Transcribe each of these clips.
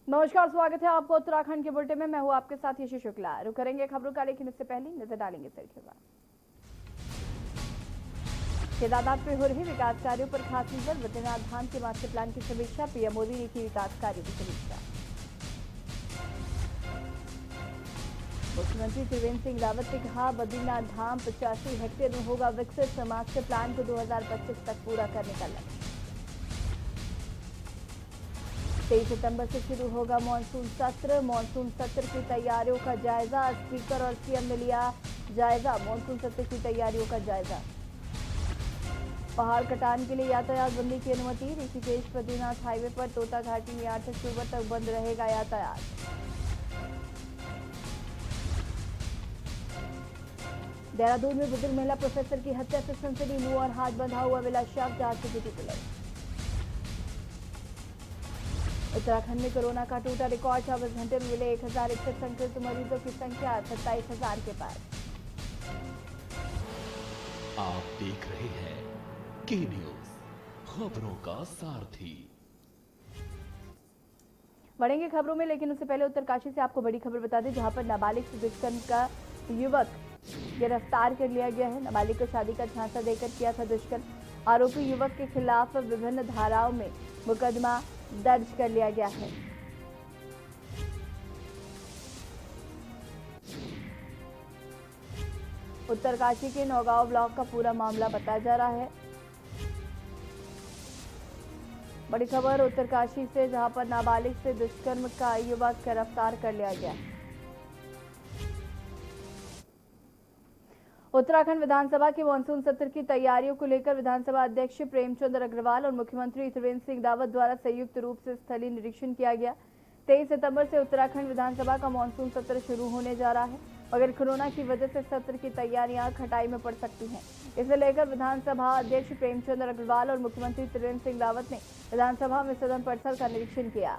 नमस्कार, स्वागत है आपको उत्तराखंड के बुलेटिन में। मैं हूं आपके साथ यशी शुक्ला। रुक करेंगे खबरों का, लेकिन इससे पहले नजर डालेंगे खबर। केदारनाथ में हो रहे विकास कार्यों पर खास नजर। बद्रीनाथ धाम के मास्टर प्लान की समीक्षा। पीएम मोदी ने की विकास कार्यों की समीक्षा। मुख्यमंत्री त्रिवेंद्र सिंह रावत ने कहा, बद्रीनाथ धाम 85 हेक्टेयर में होगा विकसित। मास्टर प्लान को 2025 तक पूरा करने का लक्ष्य। 23 सितंबर से शुरू होगा मानसून सत्र। मानसून सत्र की तैयारियों का जायजा। स्पीकर और सीएम ने लिया जायजा मानसून सत्र की तैयारियों का जायजा। पहाड़ कटान के लिए यातायात बंदी की अनुमति। ऋषिकेश बद्रीनाथ हाईवे पर तोता घाटी में 8 अक्टूबर तक बंद रहेगा यातायात। देहरादून में बुजुर्ग महिला प्रोफेसर की हत्या से सनसनी। मुंह और हाथ बंधा हुआ मिला शव। जांच में जुटी पुलिस। उत्तराखंड में कोरोना का टूटा रिकॉर्ड। 24 घंटे में मिले 1061 संक्रमित मरीजों की संख्या 27,000 के पार। आप देख रहे हैं के न्यूज, खबरों का सारथी। बढ़ेंगे खबरों में, लेकिन उससे पहले उत्तरकाशी से आपको बड़ी खबर बता दें, जहां पर नाबालिग से दुष्कर्म का युवक गिरफ्तार कर लिया गया है। नाबालिग को शादी का झांसा देकर किया था दुष्कर्म। आरोपी युवक के खिलाफ विभिन्न धाराओं में मुकदमा दर्ज कर लिया गया है। उत्तरकाशी के नौगांव ब्लॉक का पूरा मामला बताया जा रहा है। बड़ी खबर उत्तरकाशी से, जहां पर नाबालिग से दुष्कर्म का युवक गिरफ्तार कर लिया गया। उत्तराखंड विधानसभा के मानसून सत्र की तैयारियों को लेकर विधानसभा अध्यक्ष प्रेमचंद अग्रवाल और मुख्यमंत्री त्रिवेंद्र सिंह रावत द्वारा संयुक्त रूप से स्थलीय निरीक्षण किया गया। 23 सितंबर से उत्तराखंड विधानसभा का मानसून सत्र शुरू होने जा रहा है, मगर कोरोना की वजह से सत्र की तैयारियां खटाई में पड़ सकती हैं। इसे लेकर विधानसभा अध्यक्ष प्रेमचंद अग्रवाल और मुख्यमंत्री त्रिवेंद्र सिंह रावत ने विधानसभा में सदन परिसर का निरीक्षण किया।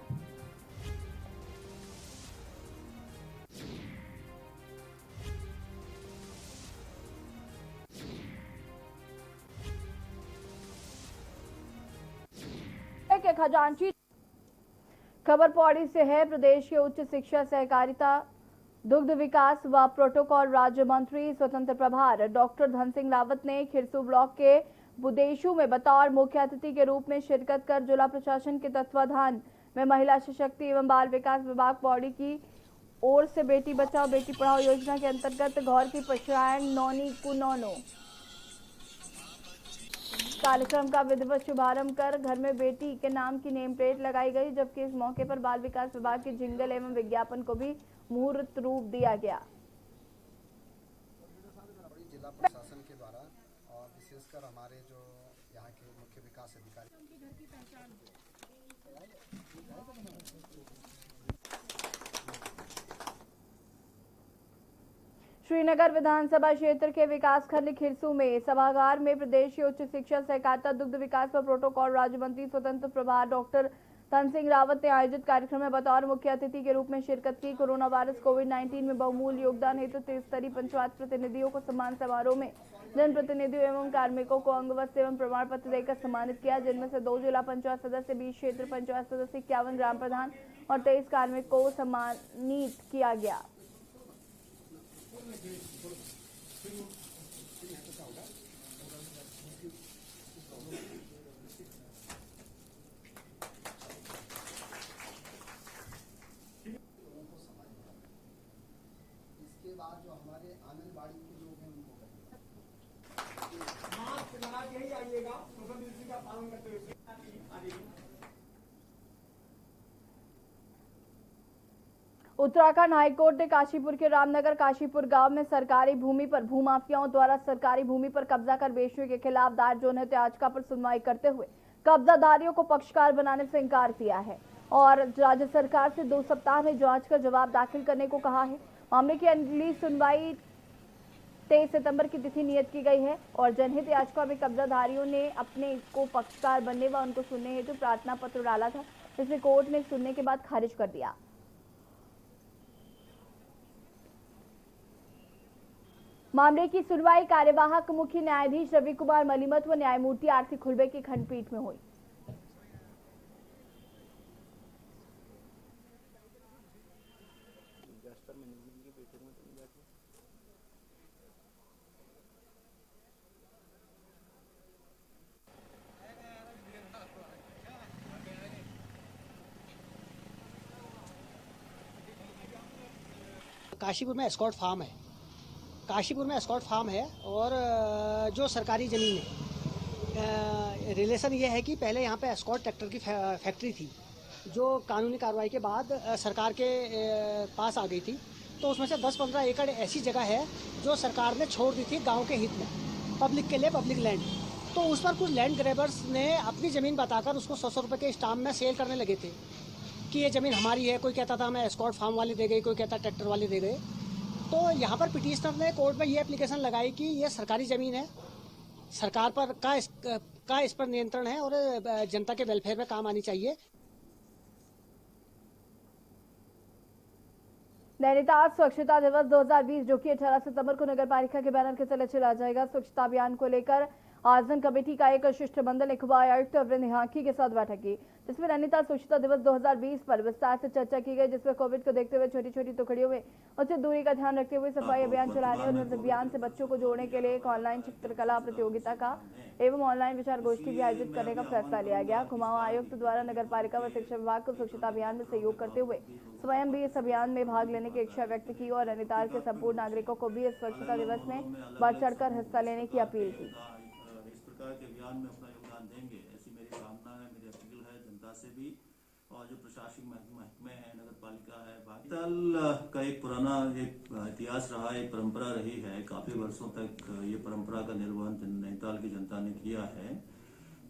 के खजांची खबर पौड़ी से है। प्रदेश के उच्च शिक्षा, सहकारिता, दुग्ध विकास व प्रोटोकॉल राज्य मंत्री स्वतंत्र प्रभार डॉक्टर धन सिंह रावत ने खिरसू ब्लॉक के बुदेशु में बतौर मुख्य अतिथि के रूप में शिरकत कर जिला प्रशासन के तत्वाधान में महिला सशक्ति एवं बाल विकास विभाग पौड़ी की ओर से बेटी बचाओ बेटी पढ़ाओ योजना के अंतर्गत घौर की पछायन नौनी कुनौनो कार्यक्रम का विधिवत शुभारंभ कर घर में बेटी के नाम की नेम प्लेट लगाई गई, जबकि इस मौके पर बाल विकास विभाग के जिंगल एवं विज्ञापन को भी मुहूर्त रूप दिया गया। जिला प्रशासन के द्वारा और विशेषकर हमारे जो यहाँ के मुख्य विकास अधिकारी श्रीनगर विधानसभा क्षेत्र के विकासखंड खिरसू में सभागार में प्रदेश के उच्च शिक्षा, सहकारिता, दुग्ध विकास व प्रोटोकॉल राज्य मंत्री स्वतंत्र प्रभार डॉक्टर धन सिंह रावत ने आयोजित कार्यक्रम में बतौर मुख्य अतिथि के रूप में शिरकत की। कोरोना वायरस कोविड-19 में बहुमूल्य योगदान हेतु त्रिस्तरीय पंचायत प्रतिनिधियों को सम्मान समारोह में जनप्रतिनिधियों एवं कार्मिकों को अंग वस्त्र एवं प्रमाण पत्र देकर सम्मानित किया, जिनमें से 2 जिला पंचायत सदस्य, 20 क्षेत्र पंचायत सदस्य, 51 ग्राम प्रधान और 23 कार्मिक को सम्मानित किया गया। इसके बाद जो हमारे आंगनबाड़ी के लोग हैं उनको उत्तराखंड हाईकोर्ट ने काशीपुर के रामनगर काशीपुर गांव में सरकारी भूमि पर भूमाफियाओं द्वारा सरकारी भूमि पर कब्जा कर बेचने के खिलाफ दायर जनहित याचिका पर सुनवाई करते हुए कब्जाधारियों को पक्षकार बनाने से इंकार किया है और राज्य सरकार से 2 सप्ताह में जांच कर जवाब दाखिल करने को कहा है। मामले की अगली सुनवाई 23 सितंबर की तिथि नियत की गई है और जनहित याचिका में कब्जाधारियों ने अपने को पक्षकार बनने व उनको सुनने हेतु प्रार्थना पत्र डाला था, जिसे कोर्ट ने सुनने के बाद खारिज कर दिया। मामले की सुनवाई कार्यवाहक मुख्य न्यायाधीश रवि कुमार मलिमत व न्यायमूर्ति आरती खुलबे की खंडपीठ में हुई। क्लस्टर मैनेजमेंट की बैठक में तो नहीं बैठे। काशीपुर में एस्कॉर्ट फार्म है। काशीपुर में एस्कॉर्ट फार्म है और जो सरकारी ज़मीन है, रिलेशन ये है कि पहले यहाँ पे एस्कॉर्ट ट्रैक्टर की फैक्ट्री थी जो कानूनी कार्रवाई के बाद सरकार के पास आ गई थी। तो उसमें से 10-15 एकड़ ऐसी जगह है जो सरकार ने छोड़ दी थी गांव के हित में, पब्लिक के लिए, पब्लिक लैंड। तो उस पर कुछ लैंड ग्रैबर्स ने अपनी ज़मीन बताकर उसको 100 रुपये के स्टाम्प में सेल करने लगे थे कि ये ज़मीन हमारी है। कोई कहता था हमें एस्कॉर्ट फार्म वाले दे गए, कोई कहता ट्रैक्टर वाले दे गए। तो यहाँ पर पिटिशनर ने कोर्ट में ये एप्लीकेशन लगाई कि ये सरकारी ज़मीन है, सरकार पर का इस पर नियंत्रण है और जनता के वेलफेयर में काम आनी चाहिए। नैनीताल स्वच्छता दिवस 2020 जो कि 18 सितंबर को नगर पालिका के बैनर के तले चला जाएगा। स्वच्छता अभियान को लेकर आयोजन कमेटी का एक शिष्टमंडल ने खुबा आयुक्त अरविंद हांकी के साथ बैठक की, जिसमें नैनीताल स्वच्छता दिवस 2020 पर विस्तार से चर्चा की गई, जिसमें कोविड को देखते हुए छोटी छोटी टुकड़ियों में उचित दूरी का ध्यान रखते हुए सफाई अभियान चलाने और इस अभियान से बच्चों को जोड़ने के लिए एक ऑनलाइन चित्रकला प्रतियोगिता का एवं ऑनलाइन विचार गोष्ठी भी आयोजित करने का फैसला लिया गया। कुमाऊं आयुक्त द्वारा नगर पालिका व शिक्षा विभाग को स्वच्छता अभियान में सहयोग करते हुए स्वयं भी इस अभियान में भाग लेने की इच्छा व्यक्त की और नैनीताल के संपूर्ण नागरिकों को भी इस स्वच्छता दिवस में बढ़ चढ़कर हिस्सा लेने की अपील की। इस प्रकार के अभियान में अपना योगदान देंगे, ऐसी मेरी कामना है, मेरी अपील है जनता से भी और जो प्रशासनिक महकमे है, नगर पालिका है। नैनीताल का एक पुराना एक इतिहास रहा है, एक परंपरा रही है। काफी वर्षों तक ये परंपरा का निर्वहन नैनीताल की जनता ने किया है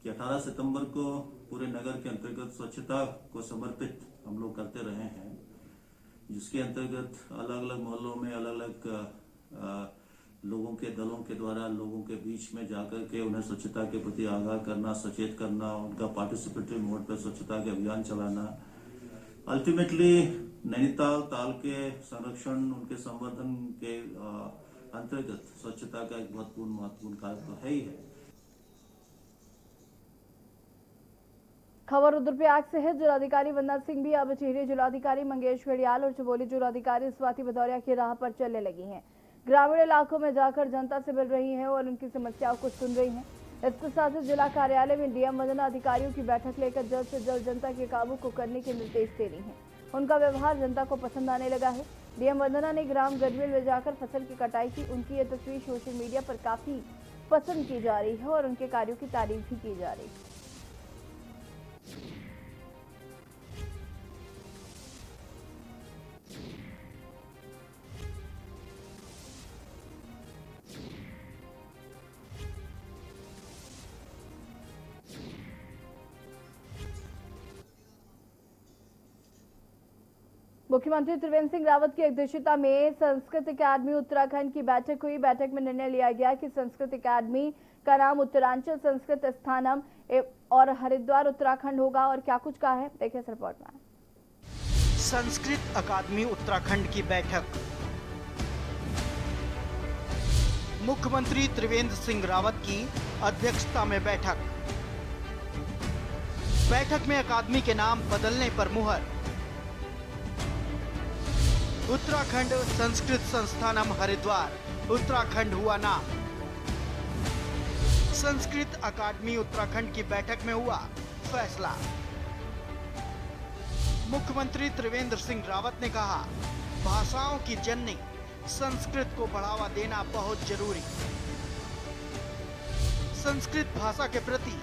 कि 18 सितंबर को पूरे नगर के अंतर्गत स्वच्छता को समर्पित हम लोग करते रहे हैं, जिसके अंतर्गत अलग अलग मोहल्लों में अलग अलग लोगों के दलों के द्वारा लोगों के बीच में जाकर के उन्हें स्वच्छता के प्रति आगाह करना, सचेत करना, उनका पार्टिसिपेटरी मोड पर स्वच्छता के अभियान चलाना। अल्टीमेटली नैनीताल ताल के संरक्षण, उनके संवर्धन के अंतर्गत स्वच्छता का एक महत्वपूर्ण कार्य तो है ही है। खबर रुद्रप्रयाग से है। जिलाधिकारी वंदना सिंह भी अब टिहरी जिलाधिकारी मंगेश घड़ियाल और चमोली जिलाधिकारी स्वाति भदौरिया की राह पर चलने लगी हैं। ग्रामीण इलाकों में जाकर जनता से मिल रही हैं और उनकी समस्याओं को सुन रही हैं। इसके साथ ही जिला कार्यालय में डीएम वंदना अधिकारियों की बैठक लेकर जल्द से जल्द जनता के काबू को करने के निर्देश दे रही हैं। उनका व्यवहार जनता को पसंद आने लगा है। डीएम वंदना ने ग्राम गढ़वेल में जाकर फसल की कटाई की। उनकी ये तस्वीर सोशल मीडिया पर काफी पसंद की जा रही है और उनके कार्यों की तारीफ भी की जा रही है। मुख्यमंत्री त्रिवेंद्र सिंह रावत की अध्यक्षता में संस्कृत अकादमी उत्तराखंड की बैठक हुई। बैठक में निर्णय लिया गया कि संस्कृत अकादमी का नाम उत्तरांचल संस्कृत स्थानम और हरिद्वार उत्तराखंड होगा। और क्या कुछ कहा है, देखिए इस रिपोर्ट में। संस्कृत अकादमी उत्तराखंड की बैठक। मुख्यमंत्री त्रिवेंद्र सिंह रावत की अध्यक्षता में बैठक। बैठक में अकादमी के नाम बदलने पर मुहर। उत्तराखंड संस्कृत संस्थानम हरिद्वार उत्तराखंड हुआ नाम। संस्कृत अकादमी उत्तराखंड की बैठक में हुआ फैसला। मुख्यमंत्री त्रिवेंद्र सिंह रावत ने कहा, भाषाओं की जननी संस्कृत को बढ़ावा देना बहुत जरूरी। संस्कृत भाषा के प्रति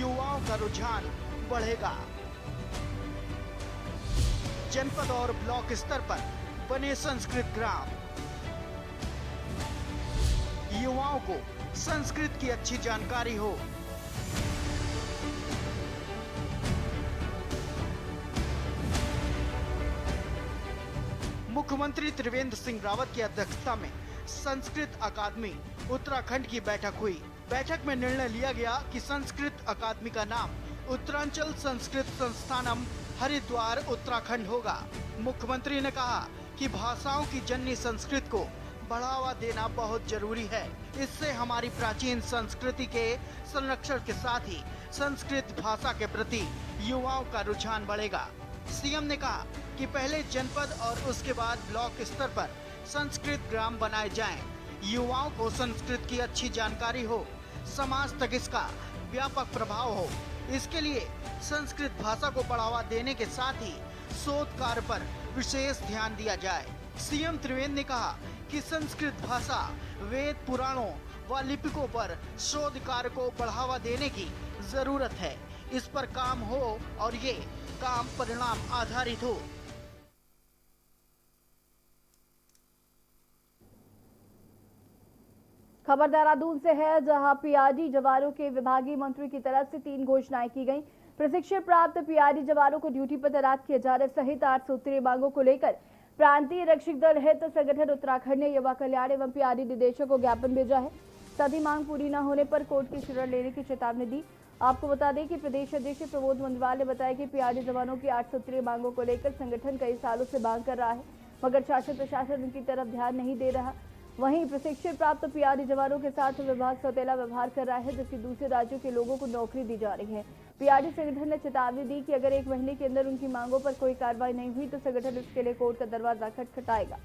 युवाओं का रुझान बढ़ेगा। जनपद और ब्लॉक स्तर पर बने संस्कृत ग्राम। युवाओं को संस्कृत की अच्छी जानकारी हो। मुख्यमंत्री त्रिवेंद्र सिंह रावत की अध्यक्षता में संस्कृत अकादमी उत्तराखंड की बैठक हुई। बैठक में निर्णय लिया गया कि संस्कृत अकादमी का नाम उत्तरांचल संस्कृत संस्थानम हरिद्वार उत्तराखंड होगा। मुख्यमंत्री ने कहा कि भाषाओं की जननी संस्कृत को बढ़ावा देना बहुत जरूरी है। इससे हमारी प्राचीन संस्कृति के संरक्षण के साथ ही संस्कृत भाषा के प्रति युवाओं का रुझान बढ़ेगा। सीएम ने कहा कि पहले जनपद और उसके बाद ब्लॉक स्तर पर संस्कृत ग्राम बनाए जाएं, युवाओं को संस्कृत की अच्छी जानकारी हो, समाज तक इसका व्यापक प्रभाव हो। इसके लिए संस्कृत भाषा को बढ़ावा देने के साथ ही शोध कार्य पर विशेष ध्यान दिया जाए। सीएम त्रिवेंद्र ने कहा कि संस्कृत भाषा, वेद पुराणों व लिपिकों पर शोध कार्य को बढ़ावा देने की जरूरत है। इस पर काम हो और ये काम परिणाम आधारित हो। खबर देहरादून से है, जहां पीआरडी जवानों के विभागीय मंत्री की तरफ से 3 घोषणाएं की गईं। प्रशिक्षण प्राप्त पीआरडी जवानों को ड्यूटी पर तैनात किए जाने सहित 8 सूत्रीय मांगों को लेकर प्रांतीय रक्षक दल हित संगठन उत्तराखंड ने युवा कल्याण एवं पीआरडी निदेशक को ज्ञापन भेजा है। सभी मांग पूरी न होने पर कोर्ट की शरण लेने की चेतावनी दी। आपको बता दें कि प्रदेश अध्यक्ष प्रमोद मुंदवाल ने बताया कि पीआरडी जवानों की 8 सूत्रीय मांगों को लेकर संगठन कई सालों से मांग कर रहा है, मगर शासन प्रशासन उनकी तरफ ध्यान नहीं दे रहा। वहीं प्रशिक्षण प्राप्त पीआरडी जवानों के साथ विभाग सौतेला व्यवहार कर रहा है, जबकि दूसरे राज्यों के लोगों को नौकरी दी जा रही है। पीआरडी संगठन ने चेतावनी दी कि अगर 1 महीने के अंदर उनकी मांगों पर कोई कार्रवाई नहीं हुई तो संगठन इसके लिए कोर्ट का दरवाजा खटखटाएगा।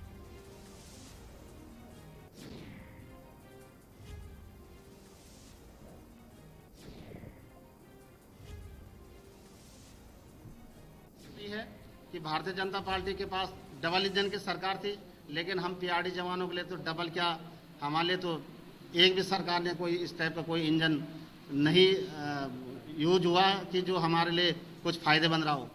है कि भारतीय जनता पार्टी के पास डबल इंजन की सरकार थी, लेकिन हम पीआरडी जवानों के लिए तो डबल क्या, हमारे लिए तो एक भी सरकार ने कोई इस टाइप का कोई इंजन नहीं यूज हुआ कि जो हमारे लिए कुछ फायदेमंद रहा हो।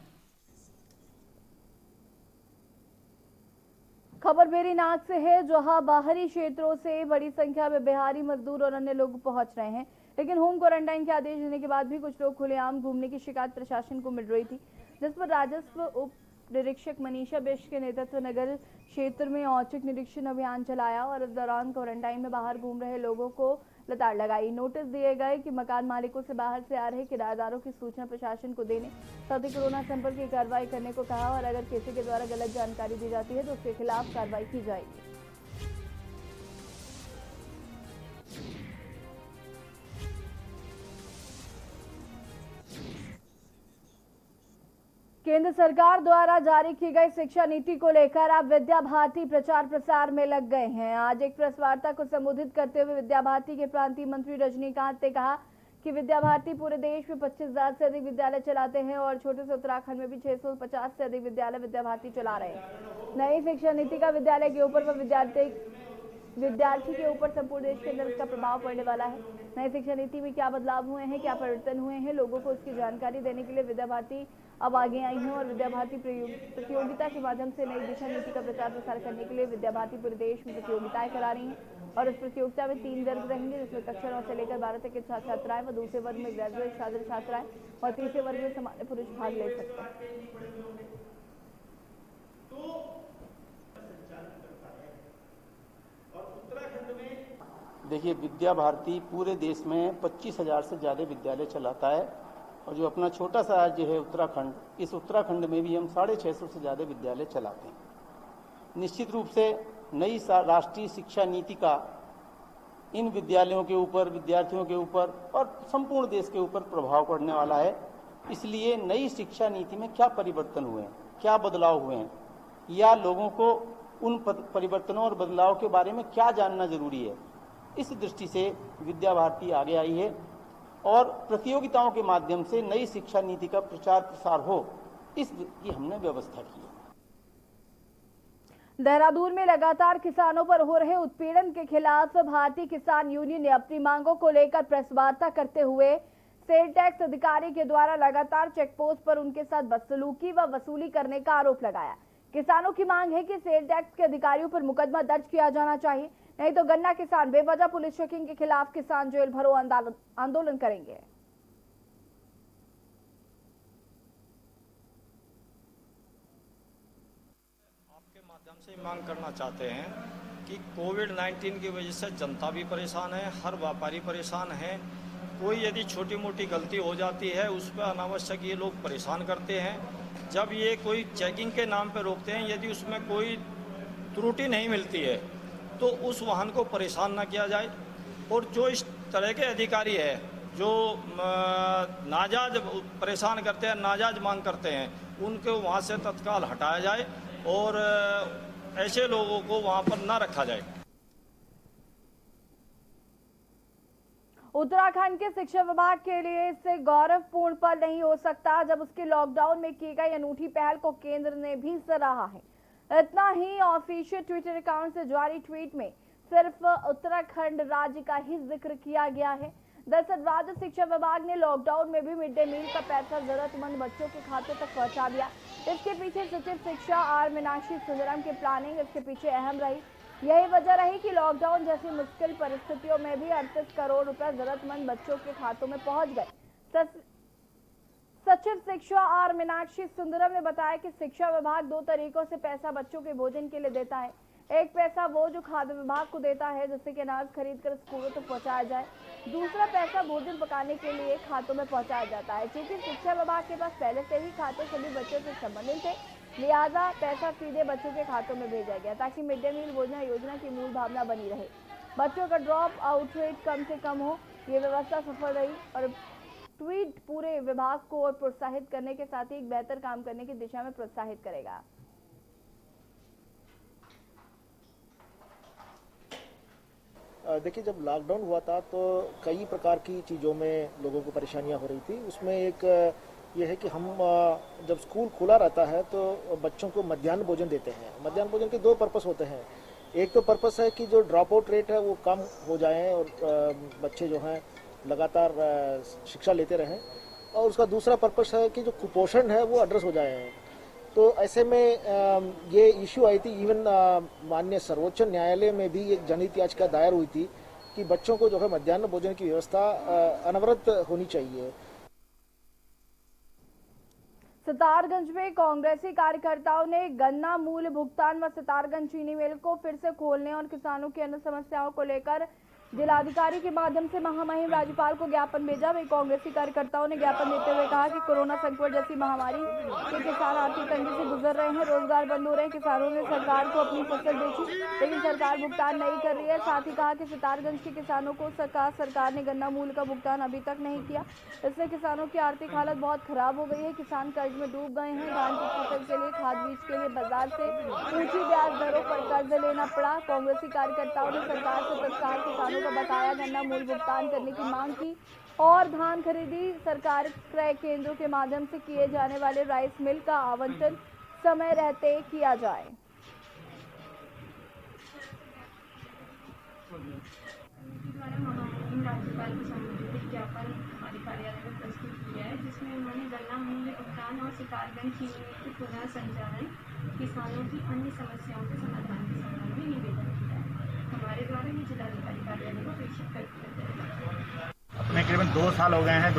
खबर बेरीनाग से है, जहां बाहरी क्षेत्रों से बड़ी संख्या में बिहारी मजदूर और अन्य लोग पहुंच रहे हैं, लेकिन होम क्वारंटाइन के आदेश देने के बाद भी कुछ लोग खुलेआम घूमने की शिकायत प्रशासन को मिल रही थी, जिस पर राजस्व उप निरीक्षक मनीषा बिष्ट के नेतृत्व नगर क्षेत्र में औचक निरीक्षण अभियान चलाया और इस दौरान क्वारंटाइन में बाहर घूम रहे लोगों को लताड़ लगाई। नोटिस दिए गए कि मकान मालिकों से बाहर से आ रहे किराएदारों की सूचना प्रशासन को देने, साथ ही कोरोना संपर्क की कार्रवाई करने को कहा और अगर किसी के द्वारा गलत जानकारी दी जाती है तो उसके खिलाफ कार्रवाई की जाएगी। केंद्र सरकार द्वारा जारी की गई शिक्षा नीति को लेकर अब विद्या भारती प्रचार प्रसार में लग गए हैं। आज एक प्रेस वार्ता को संबोधित करते हुए विद्या भारती के प्रांतीय मंत्री रजनीकांत ने कहा कि विद्या भारती पूरे देश में 25,000 से अधिक विद्यालय चलाते हैं और छोटे से उत्तराखंड में भी 650 से अधिक विद्यालय विद्या भारती चला रहे हैं। नई शिक्षा नीति का विद्यालय के ऊपर व विद्यार्थी के ऊपर संपूर्ण देश के अंदर इसका प्रभाव पड़ने वाला है। नई शिक्षा नीति में क्या बदलाव हुए हैं, क्या परिवर्तन हुए हैं, लोगों को उसकी जानकारी देने के लिए विद्या भारती अब आगे आई हैं और विद्या भारती प्रतियोगिता के माध्यम से नई दिशा नीति का प्रचार प्रसार करने के लिए विद्या भारती पूरे देश में प्रतियोगिताएं करा रही हैं और इस प्रतियोगिता में 3 वर्ग रहेंगे, जिसमें कक्षा 9 से लेकर 12 तक के छात्र छात्राएं व दूसरे वर्ग में ग्रेजुएट छात्र छात्राएं और तीसरे वर्ग में सामान्य पुरुष भाग ले सकते हैं। देखिए, विद्या भारती पूरे देश में 25,000 से ज़्यादा विद्यालय चलाता है और जो अपना छोटा सा राज्य है उत्तराखंड, इस उत्तराखंड में भी हम 650 से ज़्यादा विद्यालय चलाते हैं। निश्चित रूप से नई राष्ट्रीय शिक्षा नीति का इन विद्यालयों के ऊपर, विद्यार्थियों के ऊपर और संपूर्ण देश के ऊपर प्रभाव पड़ने वाला है। इसलिए नई शिक्षा नीति में क्या परिवर्तन हुए हैं, क्या बदलाव हुए हैं, या लोगों को उन परिवर्तनों और बदलाव के बारे में क्या जानना जरूरी है, इस दृष्टि से विद्या भारती आगे आई है और प्रतियोगिताओं के माध्यम से नई शिक्षा नीति का प्रचार प्रसार हो, इसकी हमने व्यवस्था की है। देहरादून में लगातार किसानों पर हो रहे उत्पीड़न के खिलाफ भारतीय किसान यूनियन ने अपनी मांगों को लेकर प्रेस वार्ता करते हुए सेल टैक्स अधिकारी के द्वारा लगातार चेकपोस्ट पर उनके साथ बदसलूकी व वसूली करने का आरोप लगाया। किसानों की मांग है कि सेल टैक्स के अधिकारियों पर मुकदमा दर्ज किया जाना चाहिए, नहीं तो गन्ना किसान बेवजह पुलिस चेकिंग के खिलाफ किसान जेल भरो आंदोलन करेंगे। आपके माध्यम से मांग करना चाहते हैं कि कोविड-19 की वजह से जनता भी परेशान है, हर व्यापारी परेशान है। कोई यदि छोटी मोटी गलती हो जाती है उस पर अनावश्यक ये लोग परेशान करते हैं। जब ये कोई चेकिंग के नाम पर रोकते हैं, यदि उसमें कोई त्रुटि नहीं मिलती है तो उस वाहन को परेशान न किया जाए। और जो इस तरह के अधिकारी है जो नाजायज परेशान करते हैं, नाजायज मांग करते हैं, उनको वहाँ से तत्काल हटाया जाए और ऐसे लोगों को वहाँ पर न रखा जाए। उत्तराखंड के शिक्षा विभाग के लिए इससे गौरवपूर्ण पल नहीं हो सकता जब उसके लॉकडाउन में की गई अनूठी पहल को केंद्र ने भी सराहा है। इतना ही, ऑफिशियल ट्विटर अकाउंट से जारी ट्वीट में सिर्फ उत्तराखंड राज्य का ही जिक्र किया गया है। दरअसल राज्य शिक्षा विभाग ने लॉकडाउन में भी मिड डे मील का पैसा जरूरतमंद बच्चों के खातों तक पहुंचा दिया। इसके पीछे सचिव शिक्षा आर मीनाक्षी सुंदरम की प्लानिंग इसके पीछे अहम रही। यही वजह रही कि लॉकडाउन जैसी मुश्किल परिस्थितियों में भी 38 करोड़ रुपए जरूरतमंद बच्चों के खातों में पहुंच गए। सचिव शिक्षा आर मीनाक्षी सुंदरम ने बताया कि शिक्षा विभाग 2 तरीकों से पैसा बच्चों के भोजन के लिए देता है। एक पैसा वो जो खाद्य विभाग को देता है, जिससे कि अनाज खरीद कर स्कूलों तक पहुंचाया जाए। दूसरा पैसा भोजन पकाने के लिए खातों में पहुंचाया जाता है। क्योंकि शिक्षा विभाग के पास पहले से ही खाते सभी बच्चों से संबंधित थे, लिहाजा पैसा सीधे बच्चों के खातों में भेजा गया ताकि मिड डे मील योजना की मूल भावना बनी रहे। बच्चों का ड्रॉप आउट रेट कम से कम हो, ये व्यवस्था सफल रही और ट्वीट पूरे विभाग को और प्रोत्साहित करने के साथ ही एक बेहतर काम करने की दिशा में प्रोत्साहित करेगा। देखिए, जब लॉकडाउन हुआ था तो कई प्रकार की चीज़ों में लोगों को परेशानियां हो रही थी। उसमें एक ये है कि हम जब स्कूल खुला रहता है तो बच्चों को मध्याह्न भोजन देते हैं। मध्याह्न भोजन के 2 पर्पस होते हैं। एक तो पर्पस है कि जो ड्रॉप आउट रेट है वो कम हो जाए और बच्चे जो हैं लगातार शिक्षा लेते रहें, और उसका दूसरा पर्पस है कि जो कुपोषण है वो एड्रेस हो जाए। तो ऐसे में ये इश्यू आई थी। इवन माननीय सर्वोच्च न्यायालय में भी एक जनहित याचिका दायर हुई थी कि बच्चों को जो है मध्याह्न भोजन की व्यवस्था अनवरत होनी चाहिए। सितारगंज में कांग्रेसी कार्यकर्ताओं ने गन्ना मूल्य भुगतान व सितारगंज चीनी मिल को फिर से खोलने और किसानों की अन्य समस्याओं को लेकर जिलाधिकारी के माध्यम से महामहिम राज्यपाल को ज्ञापन भेजा। वे कांग्रेसी कार्यकर्ताओं ने ज्ञापन देते हुए कहा कि कोरोना संकट जैसी महामारी के किसान आर्थिक तंगी से गुजर रहे हैं, रोजगार बंद हो रहे हैं। किसानों ने सरकार को अपनी फसल बेची, लेकिन सरकार भुगतान नहीं कर रही है। साथ ही कहा कि सितारगंज के किसानों को सरकार ने गन्ना मूल्य का भुगतान अभी तक नहीं किया, इससे किसानों की आर्थिक हालत बहुत खराब हो गई है। किसान कर्ज में डूब गए हैं। धान की फसल के लिए, खाद बीज के लिए बाजार से ऊंची ब्याज दरों पर कर्ज लेना पड़ा। कांग्रेसी कार्यकर्ताओं ने सरकार से तत्काल किसानों का बताया गन्ना मूल्य भुगतान करने की मांग की और धान खरीदी सरकार क्रय केंद्रों के माध्यम से किए जाने वाले राइस मिल का आवंटन समय रहते किया जाए। राज्यपाल को संबोधित ज्ञापन हमारे कार्यालय में प्रस्तुत किया है, जिसमें उन्होंने गन्ना मूल्य भुगतान और सितारगंज चीनी मिल के पुनः संचालन, किसानों की अन्य समस्याओं के समाधान के संबंध में निवेदन किया है। हमारे द्वारा ये जिलाधिकारी कार्यालय को प्रेषित कर दिया जाएगा। अपने करीबन 2 साल हो गए हैं।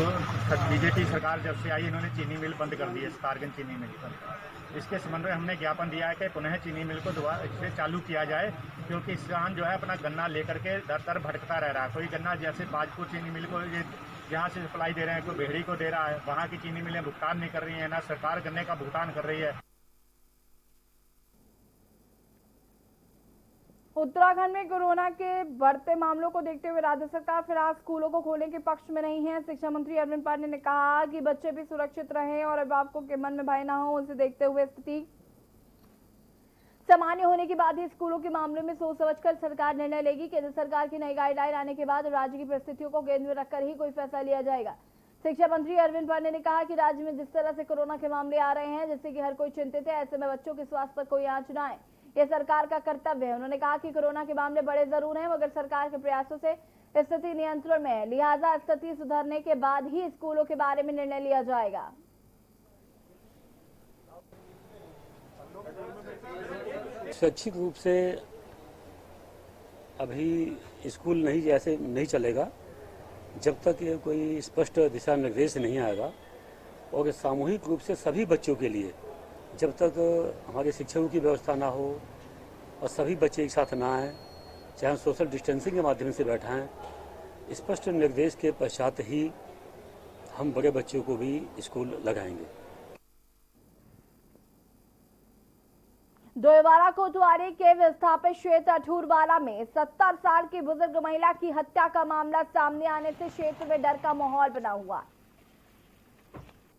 बीजेपी सरकार जब से आई, इन्होंने चीनी मिल बंद कर दी है, सितारगंज चीनी मिल पर। इसके संबंध में हमने ज्ञापन दिया है कि पुनः चीनी मिल को दोबारा से चालू किया जाए, क्योंकि किसान जो है अपना गन्ना लेकर के दर दर भटकता रह रहा है। कोई गन्ना जैसे बाजपुर चीनी मिल को जहाँ से सप्लाई दे रहे हैं, कोई बेहड़ी को दे रहा है, वहाँ की चीनी मिलें भुगतान नहीं कर रही है, ना सरकार गन्ने का भुगतान कर रही है। उत्तराखंड में कोरोना के बढ़ते मामलों को देखते हुए राज्य सरकार फिलहाल स्कूलों को खोलने के पक्ष में नहीं है। शिक्षा मंत्री अरविंद पांडे ने कहा कि बच्चे भी सुरक्षित रहें और अभिभावकों के मन में भय न हो। उसे देखते हुए स्थिति सामान्य होने के बाद ही स्कूलों के मामले में सोच समझकर सरकार निर्णय लेगी। केंद्र सरकार की नई गाइडलाइन आने के बाद राज्य की परिस्थितियों को केंद्र में रखकर ही कोई फैसला लिया जाएगा। शिक्षा मंत्री अरविंद पांडे ने कहा कि राज्य में जिस तरह से कोरोना के मामले आ रहे हैं, जिससे कि हर कोई चिंतित है, ऐसे में बच्चों के स्वास्थ्य पर कोई आंच न आए, ये सरकार का कर्तव्य है। उन्होंने कहा कि कोरोना के मामले बड़े जरूर हैं, मगर सरकार के प्रयासों से स्थिति नियंत्रण में है, लिहाजा स्थिति सुधरने के बाद ही स्कूलों के बारे में निर्णय लिया जाएगा। स्वैच्छिक रूप से अभी स्कूल नहीं चलेगा जब तक ये कोई स्पष्ट दिशा निर्देश नहीं आएगा, और सामूहिक रूप से सभी बच्चों के लिए जब तक हमारे शिक्षकों की व्यवस्था ना हो और सभी बच्चे एक साथ ना आए, चाहे हम सोशल डिस्टेंसिंग के माध्यम से बैठाएं, स्पष्ट निर्देश के पश्चात ही हम बड़े बच्चों को भी स्कूल लगाएंगे। डोईवाला कोतवाली के विस्थापित क्षेत्र अठूरवाला में 70 साल की बुजुर्ग महिला की हत्या का मामला सामने आने से क्षेत्र में डर का माहौल बना हुआ।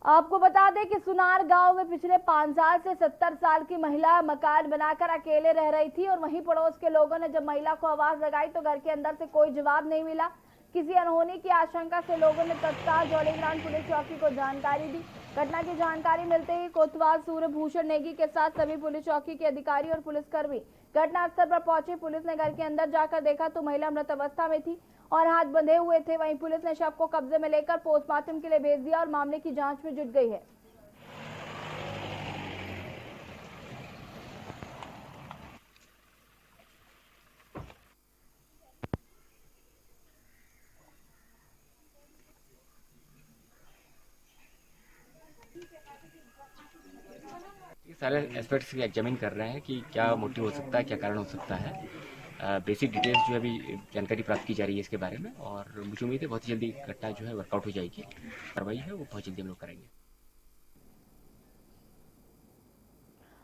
आपको बता दें कि सुनार गांव में पिछले 5 साल से 70 साल की महिला मकान बनाकर अकेले रह रही थी और वहीं पड़ोस के लोगों ने जब महिला को आवाज लगाई तो घर के अंदर से कोई जवाब नहीं मिला। किसी अनहोनी की आशंका से लोगों ने तत्काल जौलीग्रांट पुलिस चौकी को जानकारी दी। घटना की जानकारी मिलते ही कोतवाल सूर्यभूषण नेगी के साथ सभी पुलिस चौकी के अधिकारी और पुलिसकर्मी घटनास्थल पर पहुंचे। पुलिस ने घर के अंदर जाकर देखा तो महिला मृत अवस्था में थी और हाथ बंधे हुए थे। वहीं पुलिस ने शव को कब्जे में लेकर पोस्टमार्टम के लिए भेज दिया और मामले की जांच में जुट गई है। सारे एस्पेक्ट्स की एग्जामिन कर रहे हैं कि क्या मोटिव हो सकता है, क्या कारण हो सकता है। बेसिक डिटेल्स जो अभी जानकारी प्राप्त की जा रही है इसके बारे में और मुझे उम्मीद है बहुत ही जल्दी घटना जो है वर्कआउट हो जाएगी। कार्रवाई है वो बहुत जल्दी हम लोग करेंगे।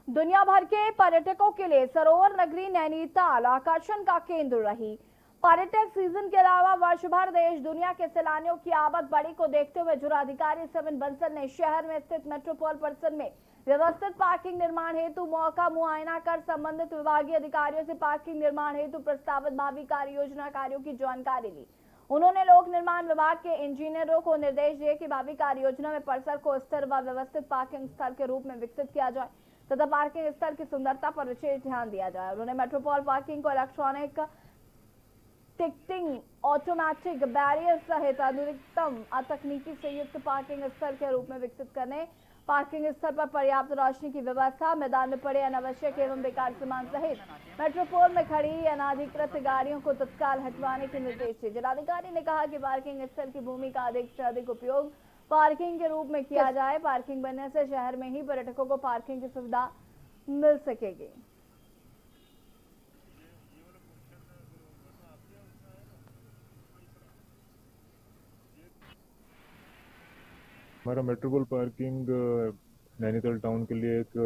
दुनिया भर के पर्यटकों के लिए सरोवर नगरी नैनीताल आकर्षण का केंद्र रही। पर्यटक सीजन के अलावा वर्ष भर देश दुनिया के सैलानियों की आमद बढ़ी को देखते हुए जिलाधिकारी सविन बंसल ने शहर में स्थित मेट्रोपॉल परिसर में व्यवस्थित पार्किंग निर्माण हेतु मौका मुआयना कर संबंधित विभागीय अधिकारियों से पार्किंग निर्माण हेतु प्रस्तावित भावी कार्य योजना कार्यों की जानकारी ली। उन्होंने लोक निर्माण विभाग के इंजीनियरों को निर्देश दिए कि भावी कार्य योजना में परिसर को स्थिर व व्यवस्थित पार्किंग स्थल के रूप में विकसित किया जाए तथा पार्किंग स्थल की सुंदरता पर विशेष ध्यान दिया जाए। उन्होंने मेट्रोपॉल पार्किंग को इलेक्ट्रॉनिक टिकटिंग, ऑटोमेटिक बैरियर सहित आधुनिकतम तकनीकी से युक्त पार्किंग स्थल के रूप में विकसित करने, पार्किंग स्थल पर पर्याप्त रोशनी की व्यवस्था, मैदान में पड़े अनावश्यक एवं बेकार सामान सहित मेट्रोपोल में खड़ी अनाधिकृत गाड़ियों को तत्काल हटवाने के निर्देश दिए। जिलाधिकारी ने कहा कि पार्किंग स्थल की भूमि का अधिक से अधिक उपयोग पार्किंग के रूप में किया जाए। पार्किंग बनने से शहर में ही पर्यटकों को पार्किंग की सुविधा मिल सकेगी। हमारा मेट्रोपोल पार्किंग नैनीताल टाउन के लिए एक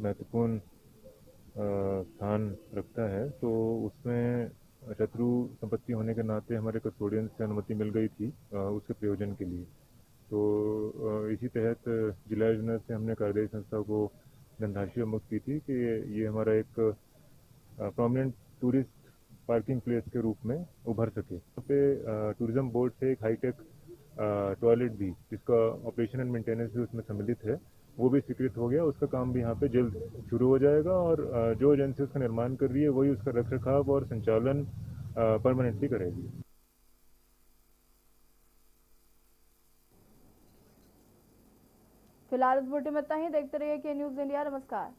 महत्वपूर्ण स्थान रखता है, तो उसमें शत्रु संपत्ति होने के नाते हमारे कस्टोडियन से अनुमति मिल गई थी उसके प्रयोजन के लिए। तो इसी तहत जिला योजना से हमने कार्यदायी संस्था को धनराशि मुक्त की थी कि ये हमारा एक प्रोमिनेंट टूरिस्ट पार्किंग प्लेस के रूप में उभर सके। यहाँ पे टूरिज्म बोर्ड से एक हाईटेक टॉयलेट भी, जिसका ऑपरेशन एंड मेंटेनेंस भी उसमें सम्मिलित है, वो भी स्वीकृत हो गया। उसका काम भी यहाँ पे जल्द शुरू हो जाएगा और जो एजेंसी उसका निर्माण कर रही है वही उसका रखरखाव और संचालन परमानेंटली करेगी। फिलहाल इस बुलेटिन में इतना ही। देखते रहिए के न्यूज़ इंडिया। नमस्कार।